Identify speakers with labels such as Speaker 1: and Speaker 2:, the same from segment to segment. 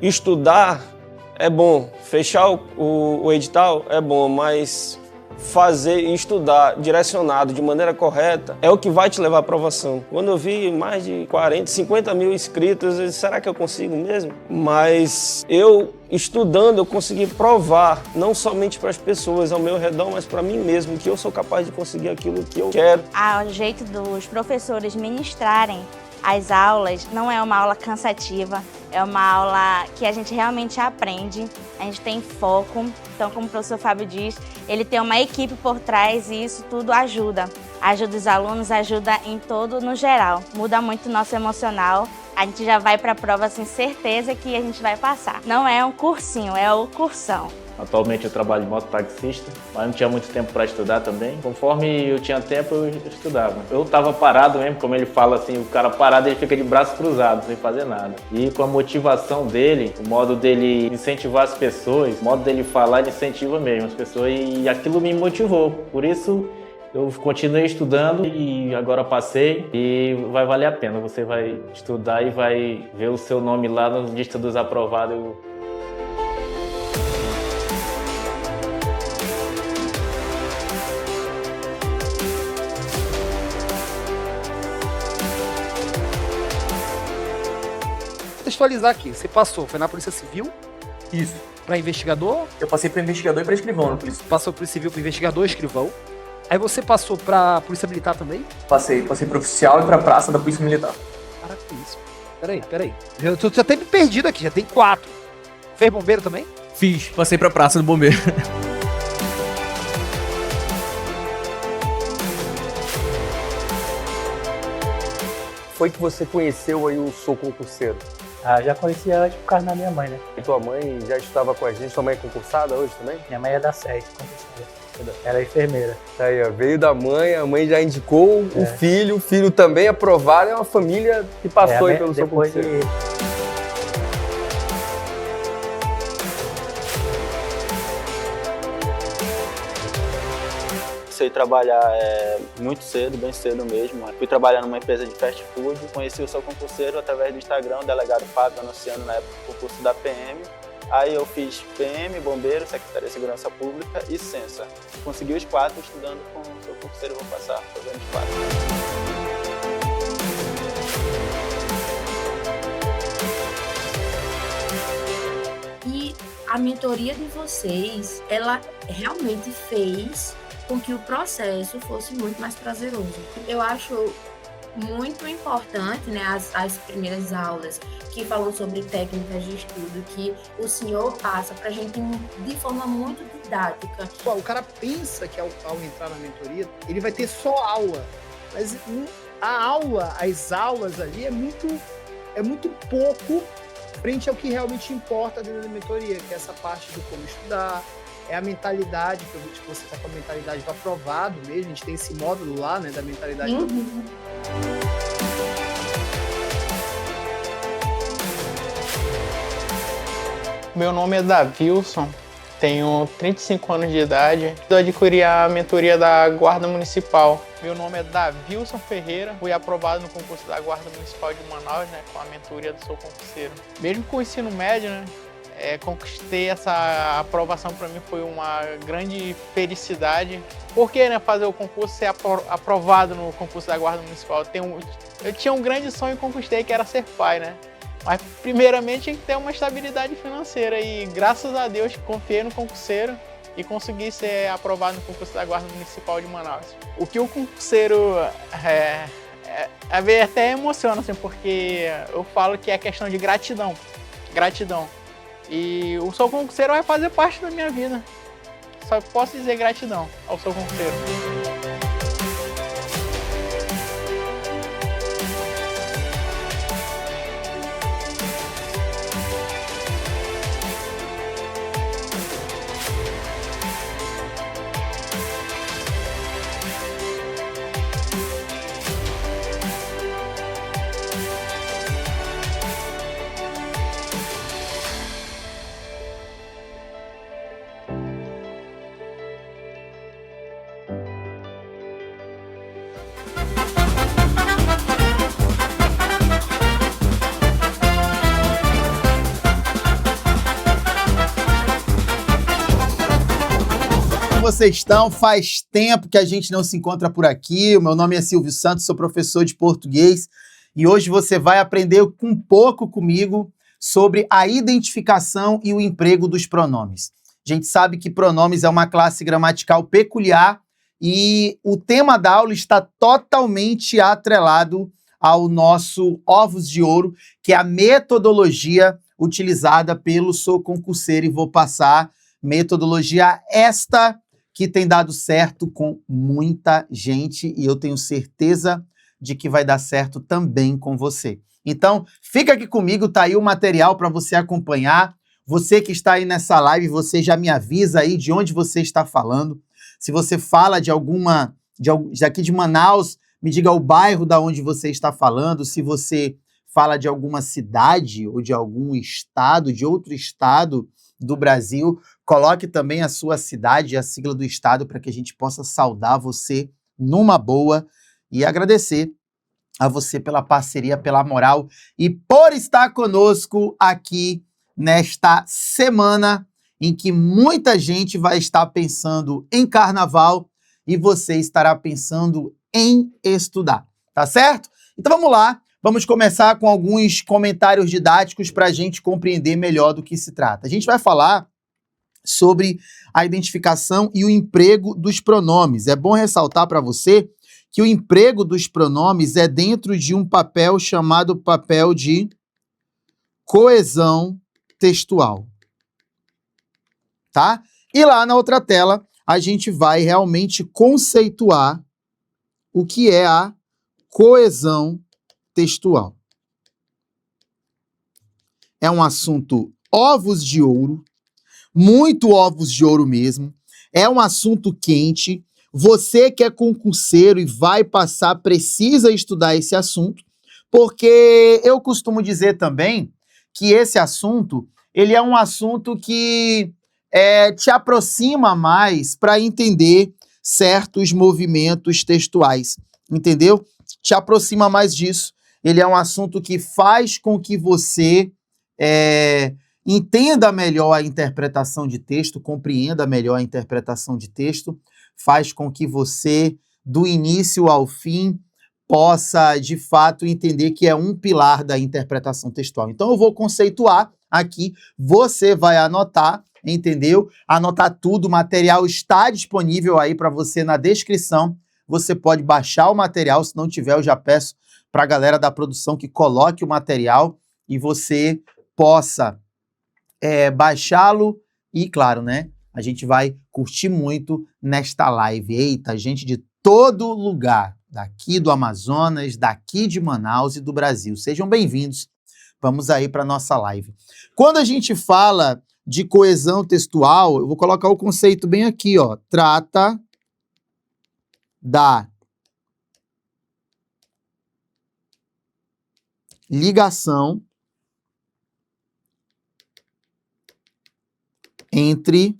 Speaker 1: Estudar é bom, fechar o edital é bom, mas fazer e estudar direcionado de maneira correta é o que vai te levar à aprovação. Quando eu vi mais de 40, 50 mil inscritos, eu disse, será que eu consigo mesmo? Mas eu, estudando, eu consegui provar, não somente para as pessoas ao meu redor, mas para mim mesmo, que eu sou capaz de conseguir aquilo que eu quero.
Speaker 2: O jeito dos professores ministrarem as aulas não é uma aula cansativa, é uma aula que a gente realmente aprende, a gente tem foco. Então, como o professor Fábio diz, ele tem uma equipe por trás e isso tudo ajuda. Ajuda os alunos, ajuda em todo, no geral. Muda muito o nosso emocional. A gente já vai para a prova sem certeza que a gente vai passar. Não é um cursinho, é o cursão.
Speaker 3: Atualmente eu trabalho de mototaxista, mas não tinha muito tempo para estudar também. Conforme eu tinha tempo, eu estudava. Eu estava parado mesmo, como ele fala assim, o cara parado ele fica de braços cruzados, sem fazer nada. E com a motivação dele, o modo dele incentivar as pessoas, o modo dele falar, ele incentiva mesmo as pessoas e aquilo me motivou. Por isso eu continuei estudando e agora passei e vai valer a pena. Você vai estudar e vai ver o seu nome lá na lista dos aprovados.
Speaker 4: Contextualizar aqui, você passou, foi na Polícia Civil?
Speaker 5: Isso.
Speaker 4: Para investigador?
Speaker 5: Eu passei para investigador e para escrivão na polícia.
Speaker 4: Passou para civil, para investigador, escrivão. Aí você passou para Polícia Militar também?
Speaker 5: Passei para oficial e para praça da Polícia Militar.
Speaker 4: Para com isso. Peraí. Eu tô até me perdido aqui, já tem 4. Fez bombeiro também?
Speaker 6: Fiz, passei pra praça do bombeiro.
Speaker 7: Foi que você conheceu aí o Sou Concurseiro?
Speaker 8: Já conhecia antes por causa da minha mãe, né?
Speaker 7: E tua mãe já estudava com a gente? Tua mãe é concursada hoje também?
Speaker 8: Minha mãe é da SES, concursada. Ela é enfermeira.
Speaker 7: Aí, ó, veio da mãe, a mãe já indicou o filho também aprovado, é uma família que passou aí pelo Sou Concurseiro.
Speaker 9: Comecei a trabalhar muito cedo, bem cedo mesmo. Fui trabalhar numa empresa de fast food, conheci o Sou Concurseiro através do Instagram, o delegado Fábio anunciando na época o concurso da PM. Aí eu fiz PM, Bombeiro, Secretaria de Segurança Pública e Censa. Consegui os 4, estudando com o Sou Concurseiro, vou passar fazendo os 4.
Speaker 10: E a mentoria de vocês, ela realmente fez com que o processo fosse muito mais prazeroso. Eu acho muito importante, né, as primeiras aulas que falam sobre técnicas de estudo, que o senhor passa pra gente de forma muito didática.
Speaker 4: O cara pensa que ao entrar na mentoria, ele vai ter só aula, mas as aulas ali é muito pouco frente ao que realmente importa dentro da mentoria, que é essa parte do como estudar, é a mentalidade, que eu vi que você está com a mentalidade do aprovado mesmo, a gente tem esse módulo lá, né, da mentalidade do...
Speaker 11: Meu nome é Davilson, tenho 35 anos de idade. Eu adquiri a mentoria da Guarda Municipal. Meu nome é Davilson Ferreira, fui aprovado no concurso da Guarda Municipal de Manaus, né, com a mentoria do Sou Concurseiro. Mesmo com o ensino médio, né, conquistei essa aprovação. Para mim foi uma grande felicidade. Porque, né, fazer o concurso, ser aprovado no concurso da Guarda Municipal, eu tinha um grande sonho e conquistei, que era ser pai, né? Mas primeiramente tinha que ter uma estabilidade financeira e graças a Deus confiei no concurseiro e consegui ser aprovado no concurso da Guarda Municipal de Manaus. O que o concurseiro até emociona, assim, porque eu falo que é questão de gratidão. E o Sou Concurseiro vai fazer parte da minha vida. Só posso dizer gratidão ao Sou Concurseiro.
Speaker 12: vocês estão? Faz tempo que a gente não se encontra por aqui. O meu nome é Silvio Santos, sou professor de português e hoje você vai aprender um pouco comigo sobre a identificação e o emprego dos pronomes. A gente sabe que pronomes é uma classe gramatical peculiar e o tema da aula está totalmente atrelado ao nosso Ovos de Ouro, que é a metodologia utilizada pelo Sou Concurseiro, e vou passar metodologia esta que tem dado certo com muita gente e eu tenho certeza de que vai dar certo também com você. Então, fica aqui comigo, tá aí o material para você acompanhar. Você que está aí nessa live, você já me avisa aí de onde você está falando. Se você fala daqui de Manaus, me diga o bairro da onde você está falando. Se você fala de alguma cidade ou de algum estado, de outro estado do Brasil, coloque também a sua cidade e a sigla do estado para que a gente possa saudar você numa boa e agradecer a você pela parceria, pela moral e por estar conosco aqui nesta semana em que muita gente vai estar pensando em carnaval e você estará pensando em estudar, tá certo? Então vamos lá, vamos começar com alguns comentários didáticos para a gente compreender melhor do que se trata. A gente vai falar sobre a identificação e o emprego dos pronomes. É bom ressaltar para você que o emprego dos pronomes é dentro de um papel chamado papel de coesão textual, tá? E lá na outra tela, a gente vai realmente conceituar o que é a coesão textual. É um assunto ovos de ouro, muito ovos de ouro mesmo. É um assunto quente. Você que é concurseiro e vai passar, precisa estudar esse assunto, porque eu costumo dizer também que esse assunto, ele é um assunto que te aproxima mais para entender certos movimentos textuais, entendeu? Te aproxima mais disso. Ele é um assunto que faz com que você entenda melhor a interpretação de texto, compreenda melhor a interpretação de texto, faz com que você, do início ao fim, possa, de fato, entender que é um pilar da interpretação textual. Então, eu vou conceituar aqui, você vai anotar, entendeu? Anotar tudo, o material está disponível aí para você na descrição. Você pode baixar o material, se não tiver, eu já peço para a galera da produção que coloque o material e você possa baixá-lo e, claro, né? A gente vai curtir muito nesta live. Eita, gente de todo lugar, daqui do Amazonas, daqui de Manaus e do Brasil. Sejam bem-vindos. Vamos aí para a nossa live. Quando a gente fala de coesão textual, eu vou colocar o conceito bem aqui, ó. Trata da ligação entre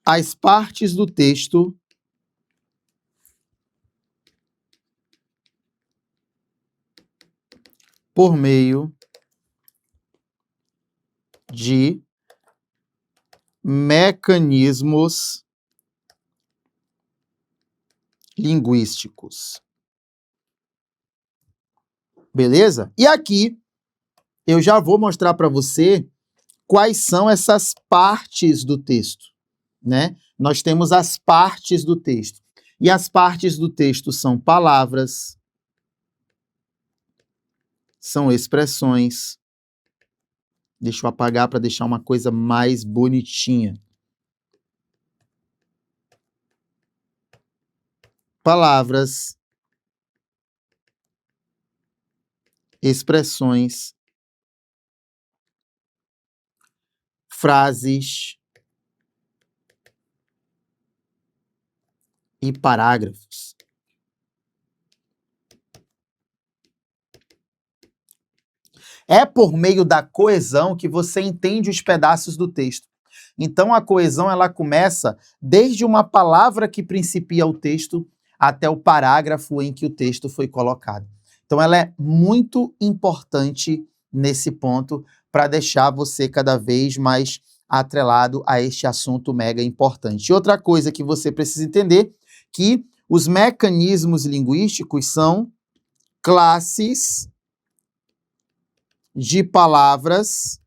Speaker 12: as partes do texto por meio de mecanismos linguísticos. Beleza? E aqui eu já vou mostrar para você quais são essas partes do texto, né? Nós temos as partes do texto. E as partes do texto são palavras, são expressões. Deixa eu apagar para deixar uma coisa mais bonitinha. Palavras, expressões, frases e parágrafos. É por meio da coesão que você entende os pedaços do texto. Então, a coesão ela começa desde uma palavra que principia o texto até o parágrafo em que o texto foi colocado. Então, ela é muito importante nesse ponto para deixar você cada vez mais atrelado a este assunto mega importante. E outra coisa que você precisa entender, que os mecanismos linguísticos são classes de palavras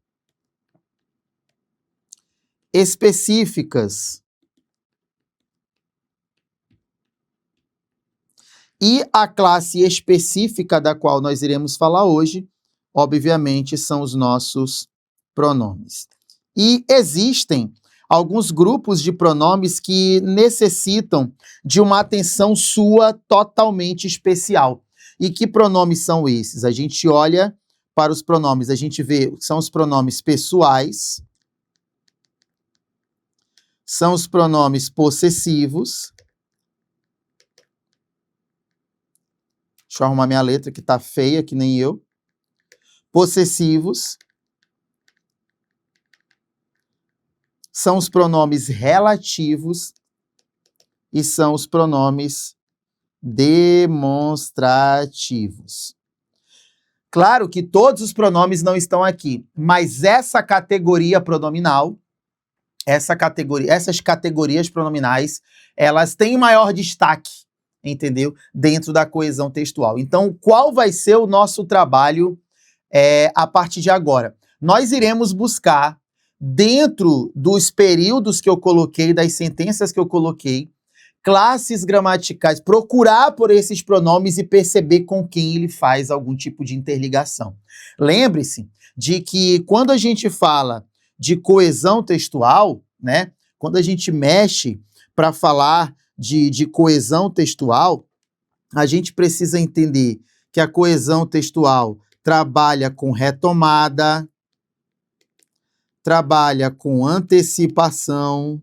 Speaker 12: específicas. E a classe específica da qual nós iremos falar hoje, obviamente, são os nossos pronomes. E existem alguns grupos de pronomes que necessitam de uma atenção sua totalmente especial. E que pronomes são esses? A gente olha para os pronomes, a gente vê que são os pronomes pessoais, são os pronomes possessivos. Deixa eu arrumar minha letra que tá feia, que nem eu. Possessivos. São os pronomes relativos e são os pronomes demonstrativos. Claro que todos os pronomes não estão aqui, mas essa categoria pronominal, essas categorias pronominais, elas têm maior destaque, entendeu? Dentro da coesão textual. Então, qual vai ser o nosso trabalho a partir de agora? Nós iremos buscar, dentro dos períodos que eu coloquei, das sentenças que eu coloquei, classes gramaticais, procurar por esses pronomes e perceber com quem ele faz algum tipo de interligação. Lembre-se de que quando a gente fala de coesão textual, né, quando a gente mexe para falar de coesão textual, a gente precisa entender que a coesão textual trabalha com retomada, trabalha com antecipação,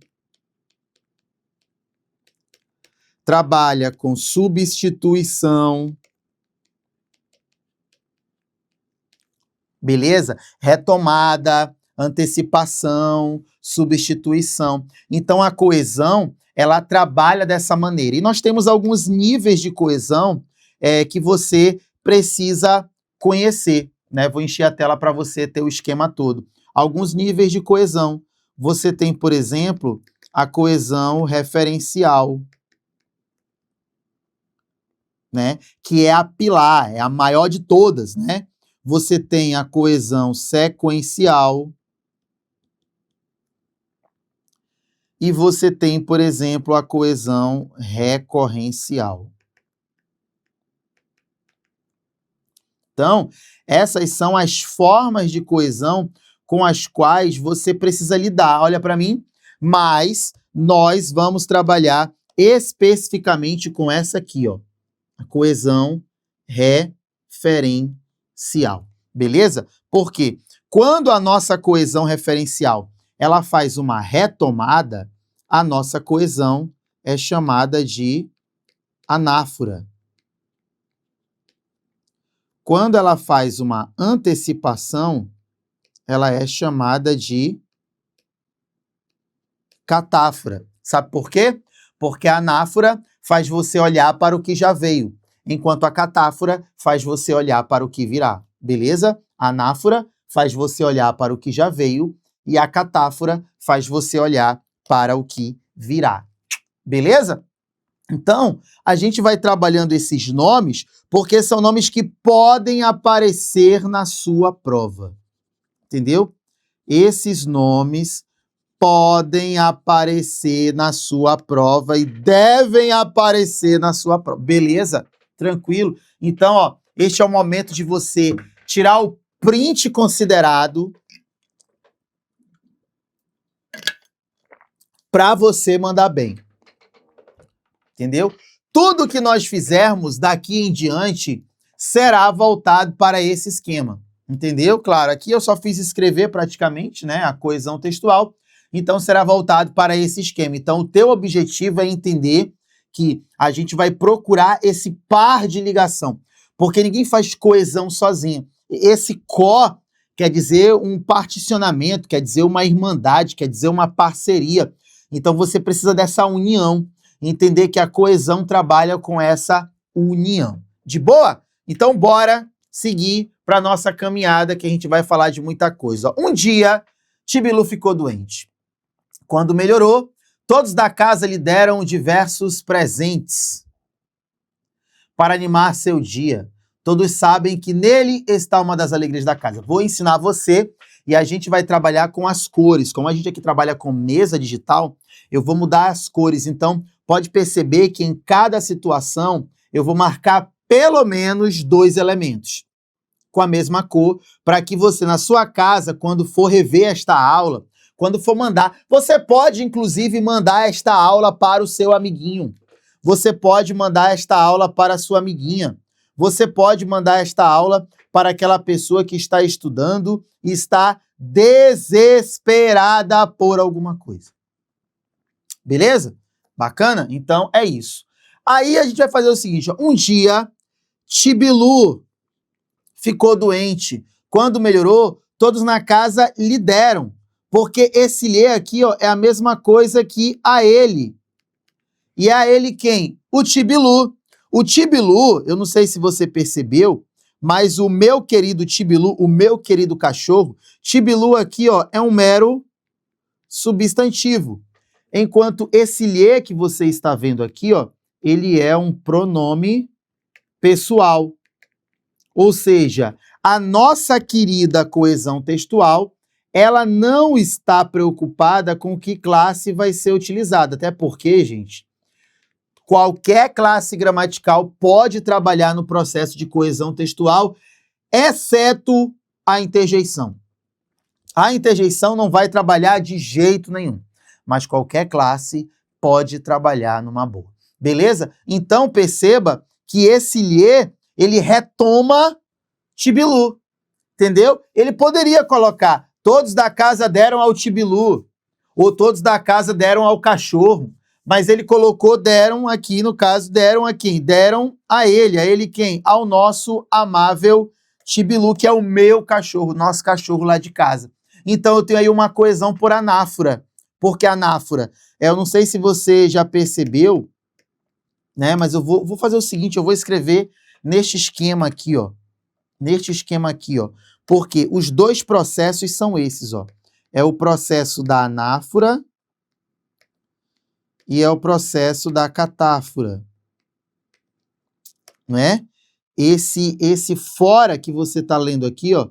Speaker 12: trabalha com substituição. Beleza? Retomada, antecipação, substituição. Então, a coesão, ela trabalha dessa maneira. E nós temos alguns níveis de coesão que você precisa conhecer, né? Vou encher a tela para você ter o esquema todo. Alguns níveis de coesão. Você tem, por exemplo, a coesão referencial, né? Que é a pilar, é a maior de todas, né? Você tem a coesão sequencial. E você tem, por exemplo, a coesão recorrencial. Então, essas são as formas de coesão com as quais você precisa lidar. Olha para mim, mas nós vamos trabalhar especificamente com essa aqui, ó, a coesão referencial. Beleza? Porque quando a nossa coesão referencial ela faz uma retomada, a nossa coesão é chamada de anáfora. Quando ela faz uma antecipação, ela é chamada de catáfora. Sabe por quê? Porque a anáfora faz você olhar para o que já veio, enquanto a catáfora faz você olhar para o que virá. Beleza? A anáfora faz você olhar para o que já veio e a catáfora faz você olhar para o que virá. Beleza? Então, a gente vai trabalhando esses nomes porque são nomes que podem aparecer na sua prova. Entendeu? Esses nomes podem aparecer na sua prova e devem aparecer na sua prova. Beleza? Tranquilo? Então, ó, este é o momento de você tirar o print considerado para você mandar bem. Entendeu? Tudo que nós fizermos daqui em diante será voltado para esse esquema. Entendeu? Claro, aqui eu só fiz escrever praticamente, né, a coesão textual, então será voltado para esse esquema. Então o teu objetivo é entender que a gente vai procurar esse par de ligação, porque ninguém faz coesão sozinho. Esse có quer dizer um particionamento, quer dizer uma irmandade, quer dizer uma parceria. Então você precisa dessa união, entender que a coesão trabalha com essa união. De boa? Então bora seguir para nossa caminhada, que a gente vai falar de muita coisa. Um dia, Tibilu ficou doente. Quando melhorou, todos da casa lhe deram diversos presentes para animar seu dia. Todos sabem que nele está uma das alegrias da casa. Vou ensinar você e a gente vai trabalhar com as cores. Como a gente aqui trabalha com mesa digital, eu vou mudar as cores. Então, pode perceber que em cada situação eu vou marcar pelo menos 2 elementos com a mesma cor, para que você, na sua casa, quando for rever esta aula, quando for mandar, você pode, inclusive, mandar esta aula para o seu amiguinho. Você pode mandar esta aula para a sua amiguinha. Você pode mandar esta aula para aquela pessoa que está estudando e está desesperada por alguma coisa. Beleza? Bacana? Então, é isso. Aí a gente vai fazer o seguinte, ó. Um dia, Tibilu ficou doente. Quando melhorou, todos na casa lhe deram. Porque esse lhe aqui, ó, é a mesma coisa que a ele. E a ele quem? O Tibilu. O Tibilu, eu não sei se você percebeu, mas o meu querido Tibilu, o meu querido cachorro, Tibilu aqui, ó, é um mero substantivo. Enquanto esse lhe que você está vendo aqui, ó, ele é um pronome pessoal. Ou seja, a nossa querida coesão textual, ela não está preocupada com que classe vai ser utilizada. Até porque, gente, qualquer classe gramatical pode trabalhar no processo de coesão textual, exceto a interjeição. A interjeição não vai trabalhar de jeito nenhum, mas qualquer classe pode trabalhar numa boa. Beleza? Então, perceba que esse lhe, ele retoma Tibilu, entendeu? Ele poderia colocar, todos da casa deram ao Tibilu, ou todos da casa deram ao cachorro, mas ele colocou deram aqui, no caso, deram a quem? Deram a ele quem? Ao nosso amável Tibilu, que é o meu cachorro, nosso cachorro lá de casa. Então eu tenho aí uma coesão por anáfora. Por que anáfora? Eu não sei se você já percebeu, né? Mas eu vou fazer o seguinte, eu vou escrever neste esquema aqui, ó. Neste esquema aqui, ó. Porque os dois processos são esses, ó. É o processo da anáfora e é o processo da catáfora. Não é? Esse fora que você está lendo aqui, ó,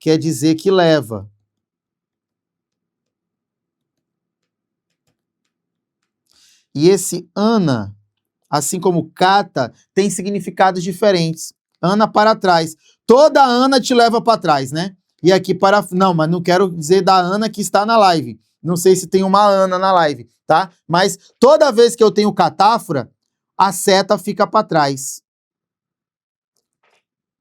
Speaker 12: quer dizer que leva. E esse ana, assim como cata, tem significados diferentes. Ana para trás. Toda Ana te leva para trás, né? E aqui para... Não, mas não quero dizer da Ana que está na live. Não sei se tem uma Ana na live, tá? Mas toda vez que eu tenho catáfora, a seta fica para trás.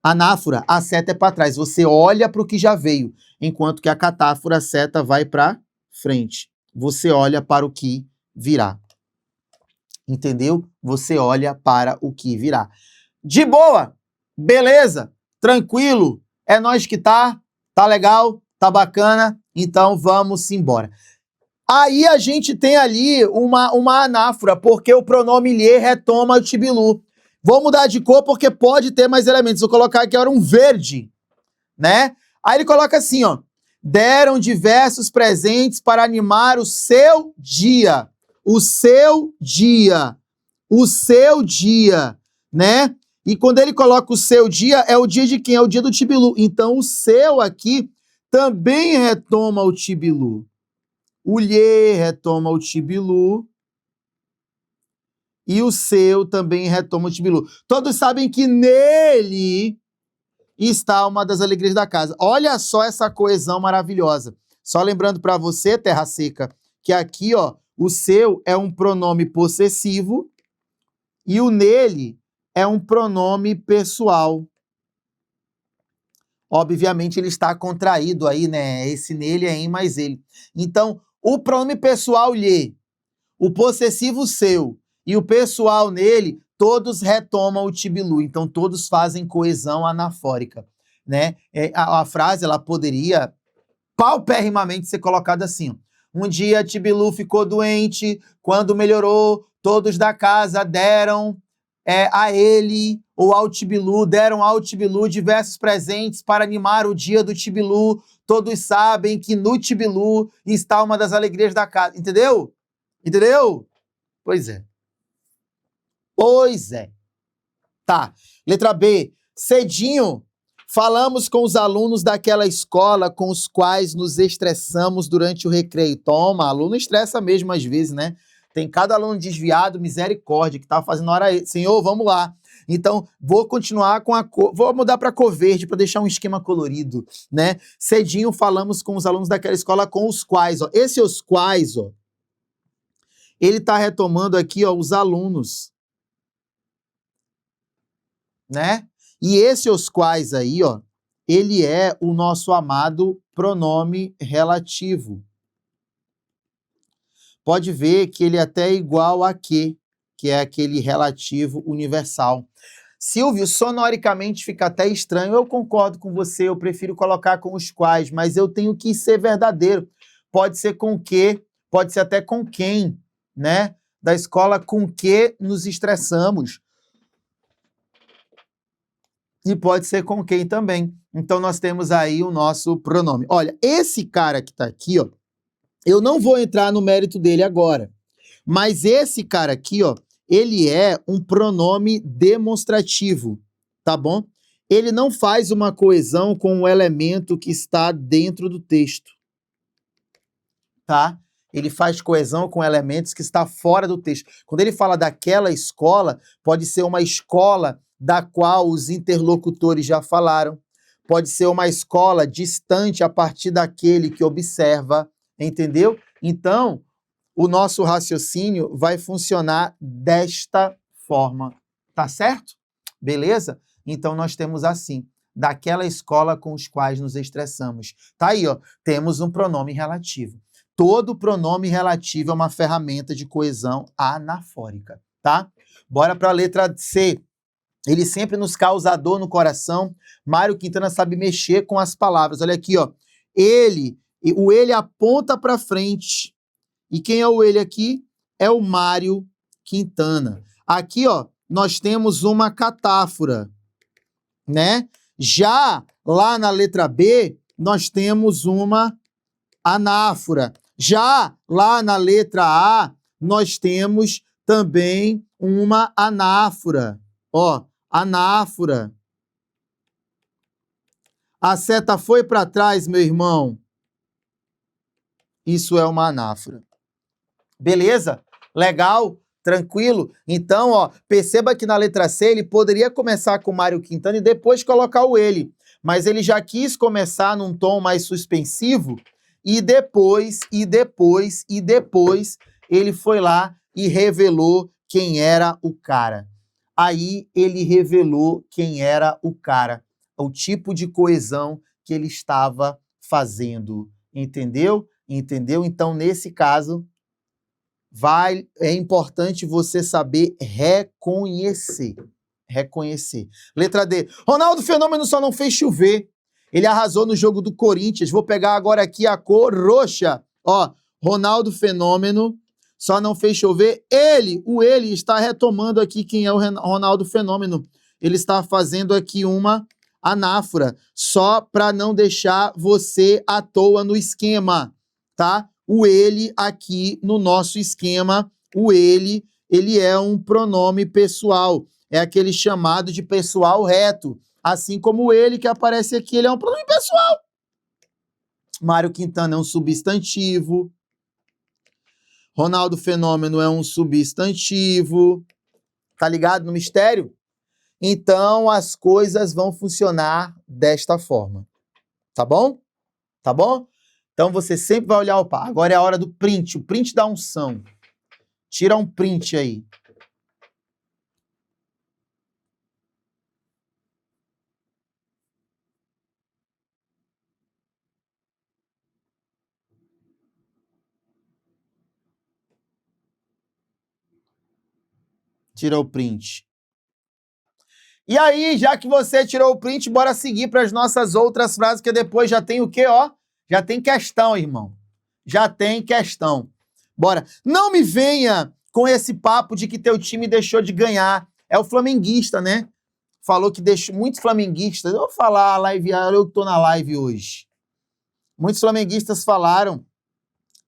Speaker 12: Anáfora, a seta é para trás. Você olha para o que já veio. Enquanto que a catáfora, a seta vai para frente. Você olha para o que virá. Entendeu? Você olha para o que virá. De boa! Beleza? Tranquilo? É nós que tá legal, tá bacana, então vamos embora. Aí a gente tem ali uma anáfora, porque o pronome lhe retoma o Tibilu. Vou mudar de cor porque pode ter mais elementos. Vou colocar aqui agora um verde, né? Aí ele coloca assim, ó. Deram diversos presentes para animar o seu dia. O seu dia. O seu dia, né? E quando ele coloca o seu dia, é o dia de quem? É o dia do Tibilu. Então, o seu aqui também retoma o Tibilu. O lhe retoma o Tibilu. E o seu também retoma o Tibilu. Todos sabem que nele está uma das alegrias da casa. Olha só essa coesão maravilhosa. Só lembrando para você, Terra Seca, que aqui, ó, o seu é um pronome possessivo e o nele é um pronome pessoal. Obviamente, ele está contraído aí, né? Esse nele é em mais ele. Então, o pronome pessoal lhe, o possessivo seu e o pessoal nele, todos retomam o Tibilu. Então, todos fazem coesão anafórica, né? A frase, ela poderia pauperrimamente ser colocada assim, ó. Um dia, Tibilu ficou doente. Quando melhorou, todos da casa deram a ele ou ao Tibilu, deram ao Tibilu diversos presentes para animar o dia do Tibilu. Todos sabem que no Tibilu está uma das alegrias da casa. Entendeu? Entendeu? Pois é. Pois é. Tá. Letra B. Cedinho, falamos com os alunos daquela escola com os quais nos estressamos durante o recreio. Toma, aluno estressa mesmo às vezes, né? Tem cada aluno desviado, misericórdia, que tá fazendo hora... Senhor, vamos lá. Então, vou continuar com a cor... Vou mudar para cor verde para deixar um esquema colorido, né? Cedinho, falamos com os alunos daquela escola com os quais, ó. Esse os quais, ó. Ele tá retomando aqui, ó, os alunos. Né? E esse os quais aí, ó, ele é o nosso amado pronome relativo. Pode ver que ele é até igual a que é aquele relativo universal. Silvio, sonoricamente fica até estranho. Eu concordo com você, eu prefiro colocar com os quais, mas eu tenho que ser verdadeiro. Pode ser com que, pode ser até com quem, né? Da escola com que nos estressamos. E pode ser com quem também. Então, nós temos aí o nosso pronome. Olha, esse cara que está aqui, ó, eu não vou entrar no mérito dele agora, mas esse cara aqui, ó, ele é um pronome demonstrativo, tá bom? Ele não faz uma coesão com o elemento que está dentro do texto, tá? Ele faz coesão com elementos que está fora do texto. Quando ele fala daquela escola, pode ser uma escola da qual os interlocutores já falaram, pode ser uma escola distante a partir daquele que observa, entendeu? Então, o nosso raciocínio vai funcionar desta forma, tá certo? Beleza? Então, nós temos assim, daquela escola com os quais nos estressamos. Tá aí, ó, temos um pronome relativo. Todo pronome relativo é uma ferramenta de coesão anafórica, tá? Bora para a letra C. Ele sempre nos causa dor no coração. Mário Quintana sabe mexer com as palavras. Olha aqui, ó. O ele aponta para frente. E quem é o ele aqui? É o Mário Quintana. Aqui, ó, nós temos uma catáfora, né? Já lá na letra B, nós temos uma anáfora. Já lá na letra A, nós temos também uma anáfora. Ó, anáfora. A seta foi para trás, meu irmão. Isso é uma anáfora. Beleza? Legal? Tranquilo? Então, ó, perceba que na letra C ele poderia começar com Mário Quintana e depois colocar o ele. Mas ele já quis começar num tom mais suspensivo e depois ele foi lá e revelou quem era o cara. Aí ele revelou quem era o cara, o tipo de coesão que ele estava fazendo. Entendeu? Entendeu? Então, nesse caso, é importante você saber reconhecer. Reconhecer. Letra D. Ronaldo Fenômeno só não fez chover. Ele arrasou no jogo do Corinthians. Vou pegar agora aqui a cor roxa. Ó, Ronaldo Fenômeno só não fez chover. O ele está retomando aqui quem é o Ronaldo Fenômeno. Ele está fazendo aqui uma anáfora, só para não deixar você à toa no esquema, tá? O ele aqui no nosso esquema, o ele é um pronome pessoal. É aquele chamado de pessoal reto. Assim como o ele que aparece aqui, ele é um pronome pessoal. Mário Quintana é um substantivo. Ronaldo Fenômeno é um substantivo. Tá ligado no mistério? Então, as coisas vão funcionar desta forma. Tá bom? Tá bom? Então, você sempre vai olhar o par. Agora é a hora do print. O print da unção. Tira um print aí. Tira o print. E aí, já que você tirou o print, bora seguir para as nossas outras frases, que depois já tem o quê, ó? Já tem questão, irmão. Já tem questão. Bora. Não me venha com esse papo de que teu time deixou de ganhar. É o flamenguista, né? falou que deixou muitos flamenguistas, eu vou falar a live, eu que tô na live hoje. Muitos flamenguistas falaram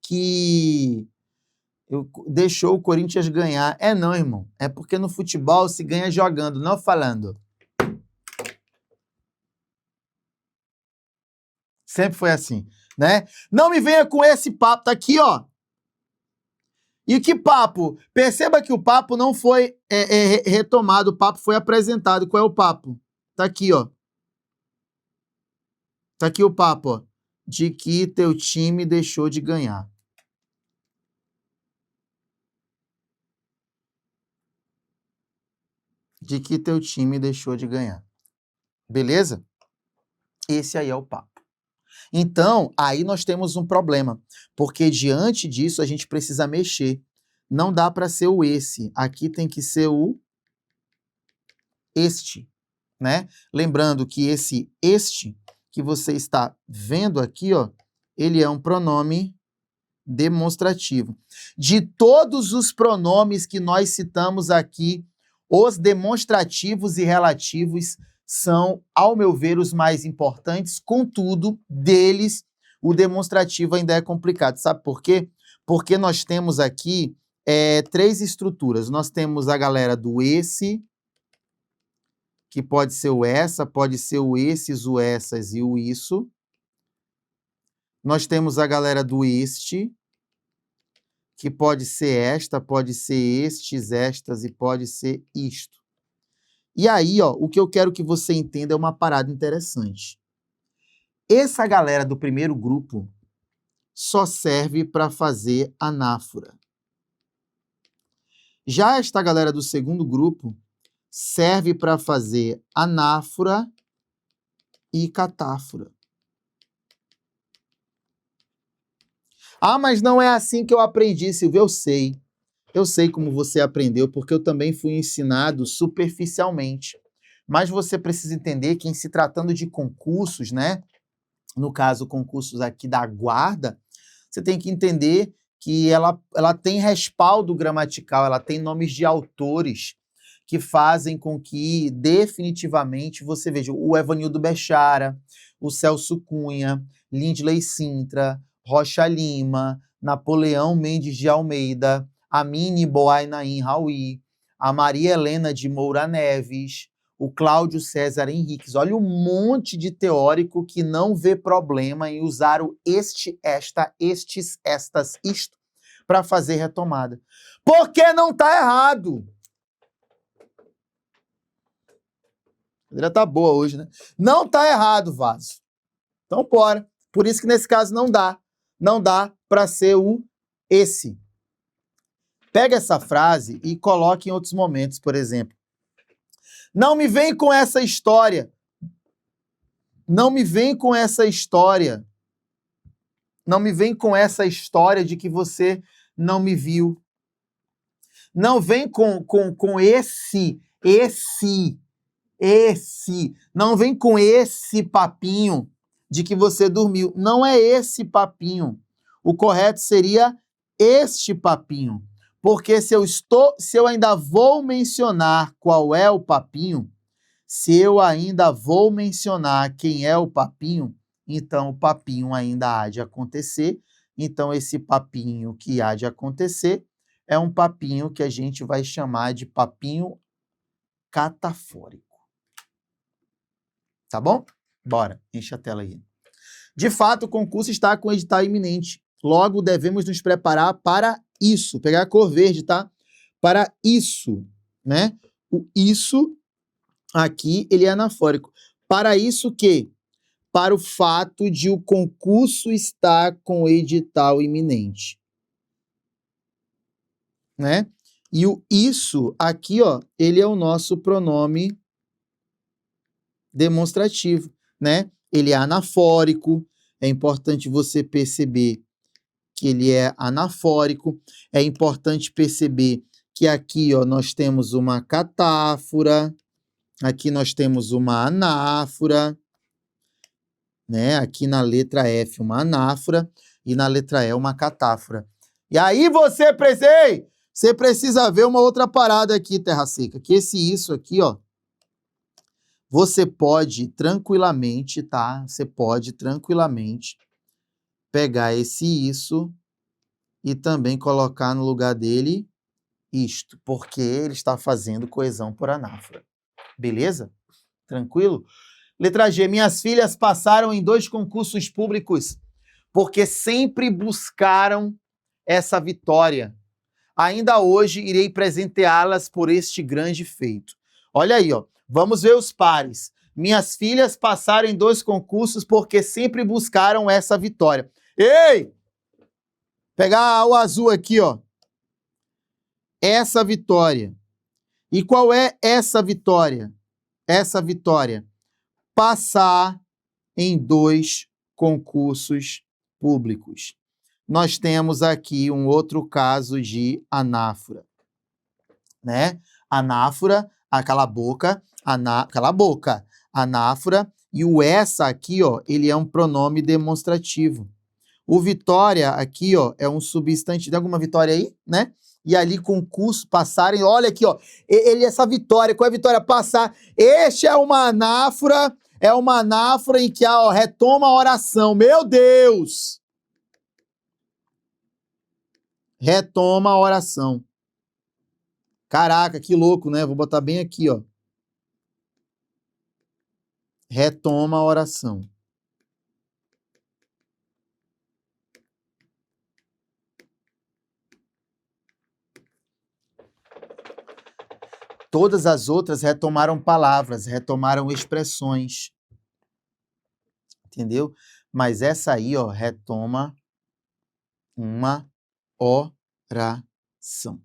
Speaker 12: que deixou o Corinthians ganhar. É não, irmão. É porque no futebol se ganha jogando, não falando. Sempre foi assim, né? Não me venha com esse papo, tá aqui, ó. E que papo? Perceba que o papo não foi retomado, o papo foi apresentado. Qual é o papo? Tá aqui, ó. Tá aqui o papo, ó. De que teu time deixou de ganhar. De que teu time deixou de ganhar. Beleza? Esse aí é o papo. Então, aí nós temos um problema, porque diante disso a gente precisa mexer. Não dá para ser o esse. Aqui tem que ser o este, né? Lembrando que este que você está vendo aqui, ó, ele é um pronome demonstrativo. De todos os pronomes que nós citamos aqui, os demonstrativos e relativos são, ao meu ver, os mais importantes. Contudo, deles, o demonstrativo ainda é complicado. Sabe por quê? Porque nós temos aqui 3 estruturas. Nós temos a galera do esse, que pode ser o essa, pode ser o esses, o essas e o isso. Nós temos a galera do este, que pode ser esta, pode ser estes, estas e pode ser isto. E aí, ó, o que eu quero que você entenda é uma parada interessante. Essa galera do primeiro grupo só serve para fazer anáfora. Já esta galera do segundo grupo serve para fazer anáfora e catáfora. Ah, mas não é assim que eu aprendi, Silvio. Eu sei. Eu sei como você aprendeu, porque eu também fui ensinado superficialmente. Mas você precisa entender que, em se tratando de concursos, né? No caso, concursos aqui da guarda, você tem que entender que ela tem respaldo gramatical, ela tem nomes de autores que fazem com que, definitivamente, você veja o Evanildo Bechara, o Celso Cunha, Lindley Sintra, Rocha Lima, Napoleão Mendes de Almeida, Amine Boainaim Raui, a Maria Helena de Moura Neves, o Cláudio César Henriques. Olha um monte de teórico que não vê problema em usar o este, esta, estes, estas, isto para fazer retomada. Porque não está errado. A cadeira tá boa hoje, né? Não está errado, Vaso. Então, bora. Por isso que nesse caso não dá. Não dá para ser o esse. Pega essa frase e coloque em outros momentos, por exemplo. Não me vem com essa história. Não me vem com essa história. Não me vem com essa história de que você não me viu. Não vem com esse. Não vem com esse papinho de que você dormiu. Não é esse papinho. O correto seria este papinho. Porque se eu ainda vou mencionar qual é o papinho, se eu ainda vou mencionar quem é o papinho, então o papinho ainda há de acontecer. Então esse papinho que há de acontecer é um papinho que a gente vai chamar de papinho catafórico. Tá bom? Bora, enche a tela aí. De fato, o concurso está com edital iminente. Logo, devemos nos preparar para isso. Pegar a cor verde, tá? Para isso, né? O isso aqui, ele é anafórico. Para isso o quê? Para o fato de o concurso estar com edital iminente. Né? E o isso aqui, ó, ele é o nosso pronome demonstrativo, né? Ele é anafórico. É importante você perceber que ele é anafórico. É importante perceber que aqui, ó, nós temos uma catáfora, aqui nós temos uma anáfora, né? Aqui na letra F uma anáfora e na letra E uma catáfora. E aí você precisa ver uma outra parada aqui, Terra Seca, que esse isso aqui, ó, você pode tranquilamente, tá? Você pode tranquilamente pegar esse isso e também colocar no lugar dele isto, porque ele está fazendo coesão por anáfora. Beleza? Tranquilo? Letra G. Minhas filhas passaram em 2 concursos públicos porque sempre buscaram essa vitória. Ainda hoje irei presenteá-las por este grande feito. Olha aí, ó. Vamos ver os pares. Minhas filhas passaram em 2 concursos porque sempre buscaram essa vitória. Ei! Pegar o azul aqui, ó. Essa vitória. E qual é essa vitória? Essa vitória. Passar em 2 concursos públicos. Nós temos aqui um outro caso de anáfora, né? Anáfora, aquela boca, anáfora, e o essa aqui, ó, ele é um pronome demonstrativo. O vitória aqui, ó, é um substantivo. Tem alguma vitória aí, né? E ali concurso, passarem, olha aqui, ó, essa vitória, qual é a vitória? Passar. Este é uma anáfora em que, ó, retoma a oração. Meu Deus! Retoma a oração. Caraca, que louco, né? Vou botar bem aqui, ó. Retoma a oração. Todas as outras retomaram palavras, retomaram expressões. Entendeu? Mas essa aí, ó, retoma uma oração.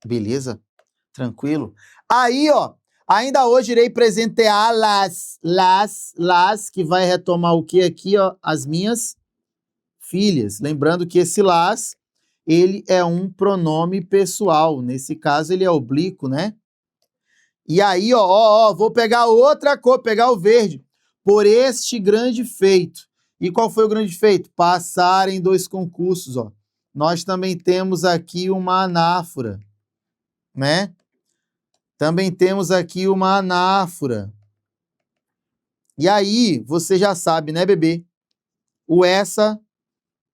Speaker 12: Beleza? Tranquilo? Aí, ó, ainda hoje irei presenteá-las, que vai retomar o que aqui, ó? As minhas filhas. Lembrando que esse las, ele é um pronome pessoal. Nesse caso, ele é oblíquo, né? E aí, ó, vou pegar outra cor, pegar o verde. Por este grande feito. E qual foi o grande feito? Passar em 2 concursos, ó. Nós também temos aqui uma anáfora, né? Também temos aqui uma anáfora. E aí, você já sabe, né, bebê? O essa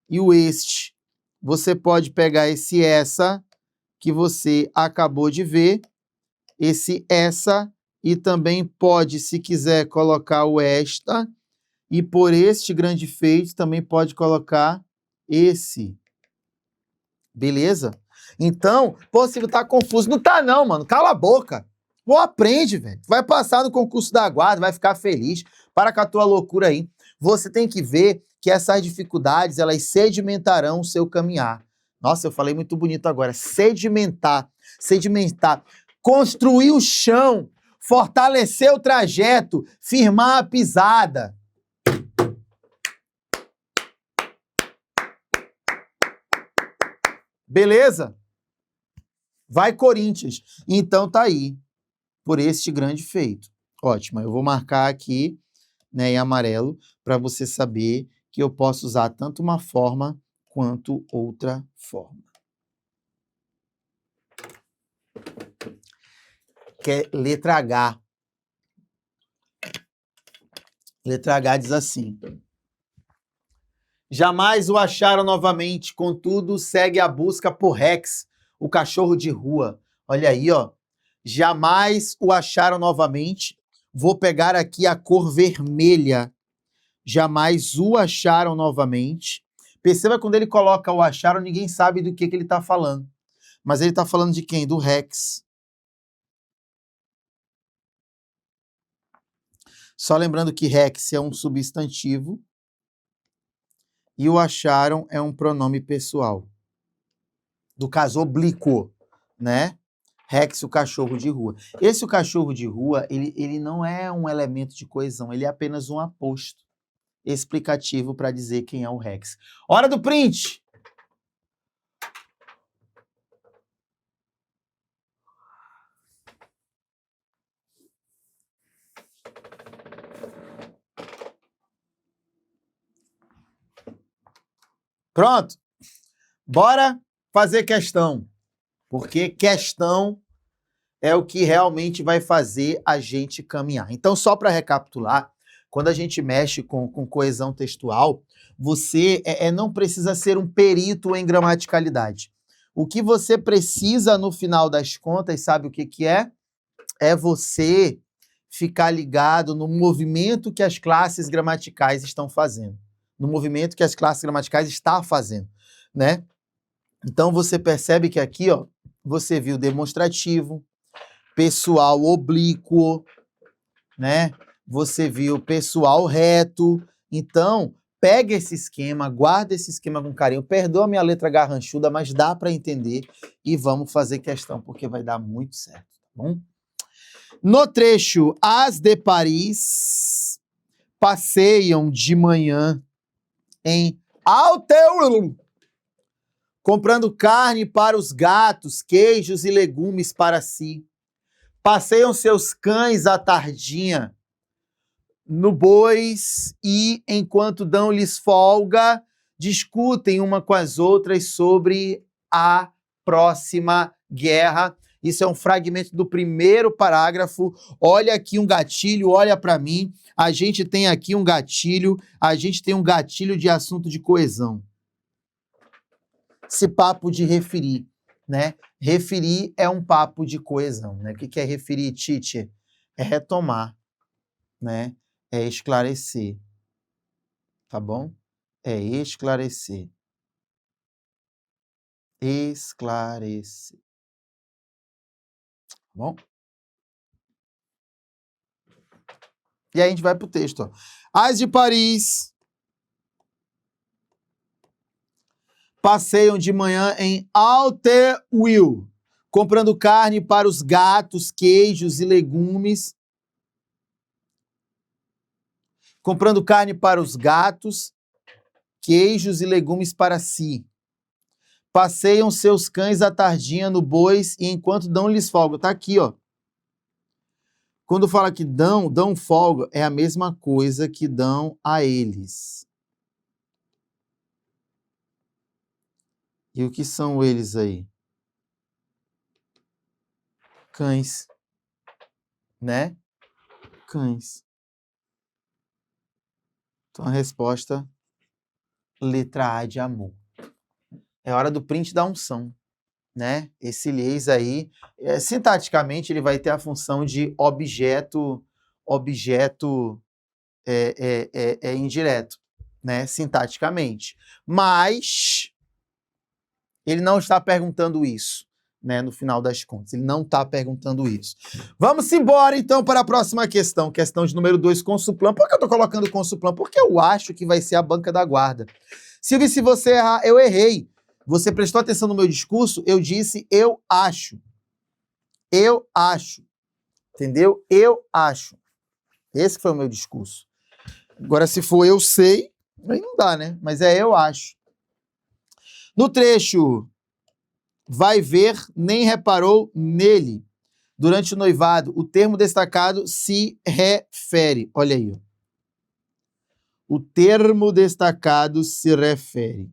Speaker 12: e o este. Você pode pegar esse essa que você acabou de ver, esse essa, e também pode, se quiser, colocar o esta, e por este grande feito também pode colocar esse. Beleza? Então, pô, se tá confuso, não tá não, mano, cala a boca. Pô, aprende, velho. Vai passar no concurso da guarda, vai ficar feliz. Para com a tua loucura aí. Você tem que ver que essas dificuldades, elas sedimentarão o seu caminhar. Nossa, eu falei muito bonito agora. Sedimentar. Construir o chão, fortalecer o trajeto, firmar a pisada. Beleza? Vai, Corinthians. Então tá aí, por este grande feito. Ótimo, eu vou marcar aqui, né, em amarelo, para você saber que eu posso usar tanto uma forma quanto outra forma. Que é letra H. Letra H diz assim: jamais o acharam novamente, contudo, segue a busca por Rex, o cachorro de rua. Olha aí, ó. Jamais o acharam novamente. Vou pegar aqui a cor vermelha. Jamais o acharam novamente. Perceba quando ele coloca o acharam, ninguém sabe do que ele está falando. Mas ele está falando de quem? Do Rex. Só lembrando que Rex é um substantivo e o acharam é um pronome pessoal. Do caso oblíquo, né? Rex, o cachorro de rua. Esse o cachorro de rua, ele não é um elemento de coesão, ele é apenas um aposto explicativo para dizer quem é o Rex. Hora do print! Pronto? Bora fazer questão. Porque questão é o que realmente vai fazer a gente caminhar. Então, só para recapitular, quando a gente mexe com coesão textual, você não precisa ser um perito em gramaticalidade. O que você precisa, no final das contas, sabe o que é? É você ficar ligado no movimento que as classes gramaticais estão fazendo. No movimento que as classes gramaticais estão fazendo, né? Então, você percebe que aqui, ó, você viu demonstrativo, pessoal oblíquo, né? Você viu pessoal reto. Então, pega esse esquema, guarda esse esquema com carinho. Perdoa a minha letra garranchuda, mas dá para entender e vamos fazer questão, porque vai dar muito certo, tá bom? No trecho, as de Paris passeiam de manhã em Alteuil, comprando carne para os gatos, queijos e legumes para si. Passeiam seus cães à tardinha no bois e, enquanto dão-lhes folga, discutem uma com as outras sobre a próxima guerra. Isso é um fragmento do primeiro parágrafo. Olha aqui um gatilho, olha para mim. A gente tem aqui um gatilho, a gente tem um gatilho de assunto de coesão. Esse papo de referir, né? Referir é um papo de coesão, né? O que é referir, teacher? É retomar, né? É esclarecer, tá bom? É esclarecer. Esclarecer. Tá bom? E aí a gente vai pro texto, ó. As de Paris passeiam de manhã em Alteuil, comprando carne para os gatos, queijos e legumes. Comprando carne para os gatos, queijos e legumes para si. Passeiam seus cães à tardinha no bois e enquanto dão-lhes folga. Tá aqui, ó. Quando fala que dão folga, é a mesma coisa que dão a eles. E o que são eles aí? Cães. Né? Cães. Então a resposta, letra A de amor. É hora do print da unção, né? Esse lhes aí, sintaticamente, ele vai ter a função de objeto indireto, né? Sintaticamente. Mas ele não está perguntando isso, né? No final das contas, ele não está perguntando isso. Vamos embora, então, para a próxima questão. Questão de número 2, Consulplan. Por que eu estou colocando Consulplan? Porque eu acho que vai ser a banca da guarda. Silvio, se você errar, eu errei. Você prestou atenção no meu discurso? Eu disse eu acho. Eu acho. Entendeu? Eu acho. Esse foi o meu discurso. Agora, se for eu sei, aí não dá, né? Mas é eu acho. No trecho, vai ver, nem reparou nele. Durante o noivado, o termo destacado se refere. Olha aí. Ó. O termo destacado se refere.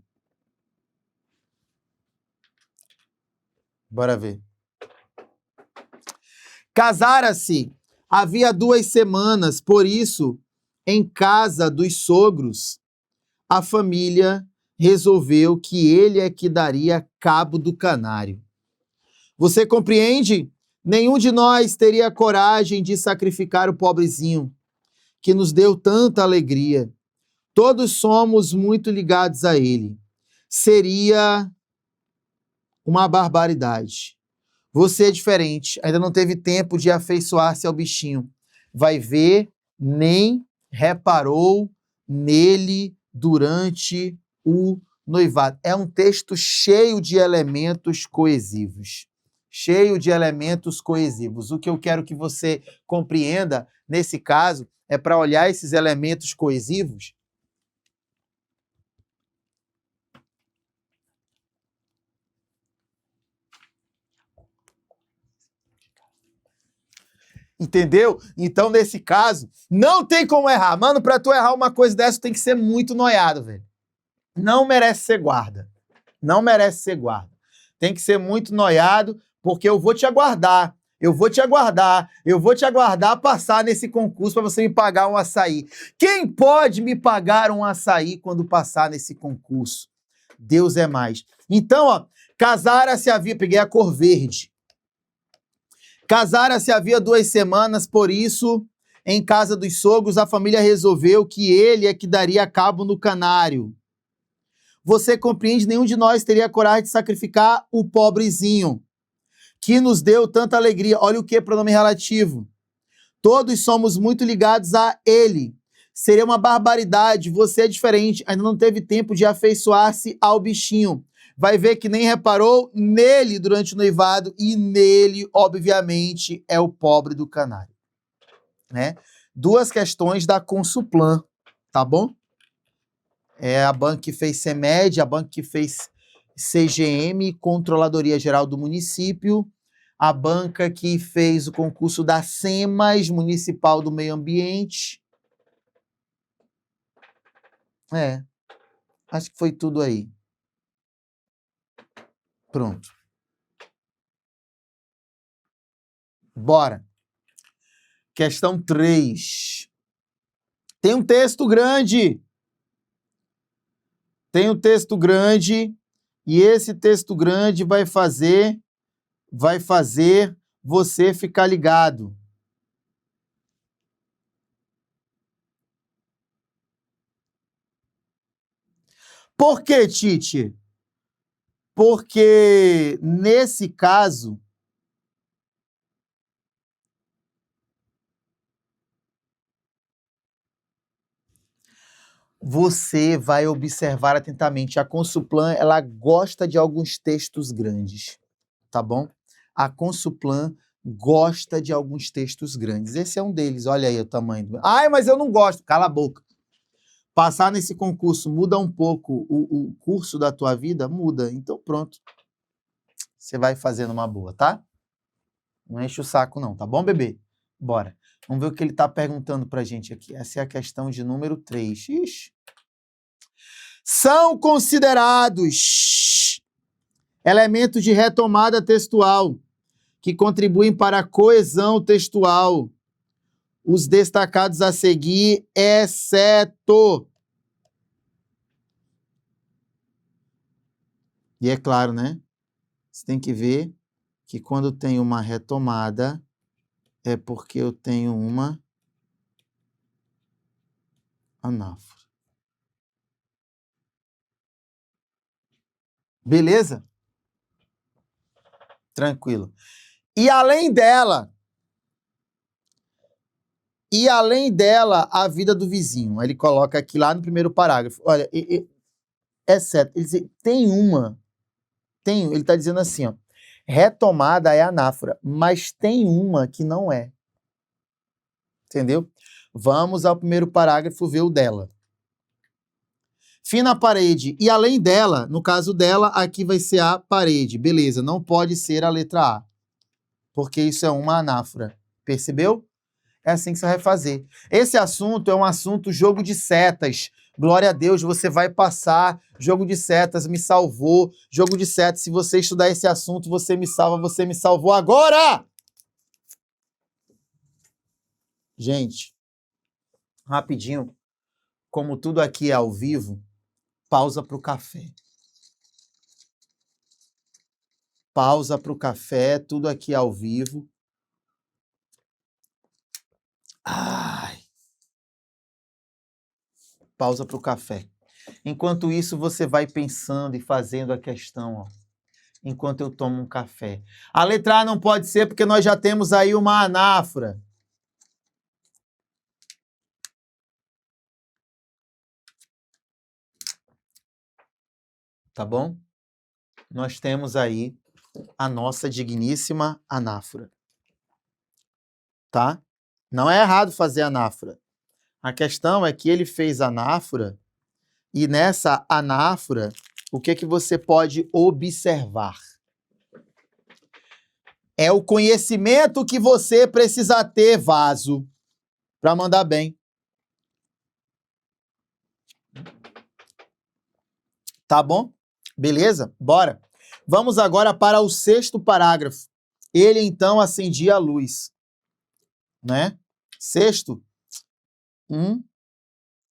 Speaker 12: Bora ver. Casara-se havia 2 semanas, por isso, em casa dos sogros, a família resolveu que ele é que daria cabo do canário. Você compreende? Nenhum de nós teria coragem de sacrificar o pobrezinho, que nos deu tanta alegria. Todos somos muito ligados a ele. Seria uma barbaridade. Você é diferente, ainda não teve tempo de afeiçoar-se ao bichinho. Vai ver, nem reparou nele durante o noivado. É um texto cheio de elementos coesivos. Cheio de elementos coesivos. O que eu quero que você compreenda, nesse caso, é para olhar esses elementos coesivos. Entendeu? Então, nesse caso, não tem como errar. Mano, pra tu errar uma coisa dessa, tu tem que ser muito noiado, velho. Não merece ser guarda. Não merece ser guarda. Tem que ser muito noiado, porque eu vou te aguardar. Eu vou te aguardar passar nesse concurso para você me pagar um açaí. Quem pode me pagar um açaí quando passar nesse concurso? Deus é mais. Então, ó, casara-se havia... Peguei a cor verde. Casara-se havia 2 semanas, por isso, em casa dos sogros, a família resolveu que ele é que daria cabo no canário. Você compreende? Nenhum de nós teria coragem de sacrificar o pobrezinho que nos deu tanta alegria. Olha o que é pronome relativo. Todos somos muito ligados a ele. Seria uma barbaridade. Você é diferente. Ainda não teve tempo de afeiçoar-se ao bichinho. Vai ver que nem reparou nele durante o noivado e nele, obviamente, é o pobre do canário. Né? 2 questões da Consuplan, tá bom? É a banca que fez CEMED, a banca que fez CGM, Controladoria Geral do Município, a banca que fez o concurso da SEMAS, Municipal do Meio Ambiente. Acho que foi tudo aí. Pronto. Bora. Questão 3. Tem um texto grande. E esse texto grande vai fazer você ficar ligado. Por quê, Tite? Porque, nesse caso, você vai observar atentamente. A Consuplan, ela gosta de alguns textos grandes, tá bom? A Consuplan gosta de alguns textos grandes. Esse é um deles, olha aí o tamanho. Ai, mas eu não gosto. Cala a boca. Passar nesse concurso muda um pouco o curso da tua vida? Muda. Então pronto. Você vai fazendo uma boa, tá? Não enche o saco não, tá bom, bebê? Bora. Vamos ver o que ele tá perguntando pra gente aqui. Essa é a questão de número 3. Ixi. São considerados elementos de retomada textual que contribuem para a coesão textual os destacados a seguir, exceto... E é claro, né? Você tem que ver que quando tem uma retomada, é porque eu tenho uma anáfora. Beleza? Tranquilo. E além dela, a vida do vizinho. Ele coloca aqui lá no primeiro parágrafo. Olha, exceto, ele diz, ele está dizendo assim, ó, retomada é anáfora, mas tem uma que não é. Entendeu? Vamos ao primeiro parágrafo ver o dela. Fina parede. E além dela, no caso dela, aqui vai ser a parede. Beleza, não pode ser a letra A. Porque isso é uma anáfora. Percebeu? É assim que você vai fazer. Esse assunto é um assunto jogo de setas. Glória a Deus, você vai passar. Jogo de setas me salvou. Jogo de setas, se você estudar esse assunto, você me salva, você me salvou agora! Gente, rapidinho, como tudo aqui é ao vivo, pausa para o café. Pausa para o café, tudo aqui é ao vivo. Ai. Pausa para o café. Enquanto isso, você vai pensando e fazendo a questão, ó. Enquanto eu tomo um café. A letra A não pode ser porque nós já temos aí uma anáfora. Tá bom? Nós temos aí a nossa digníssima anáfora. Tá? Não é errado fazer anáfora. A questão é que ele fez anáfora e nessa anáfora, o que que você pode observar? É o conhecimento que você precisa ter, vaso, para mandar bem. Tá bom? Beleza? Bora. Vamos agora para o 6º parágrafo. ele então acendia a luz, né? Sexto, 1,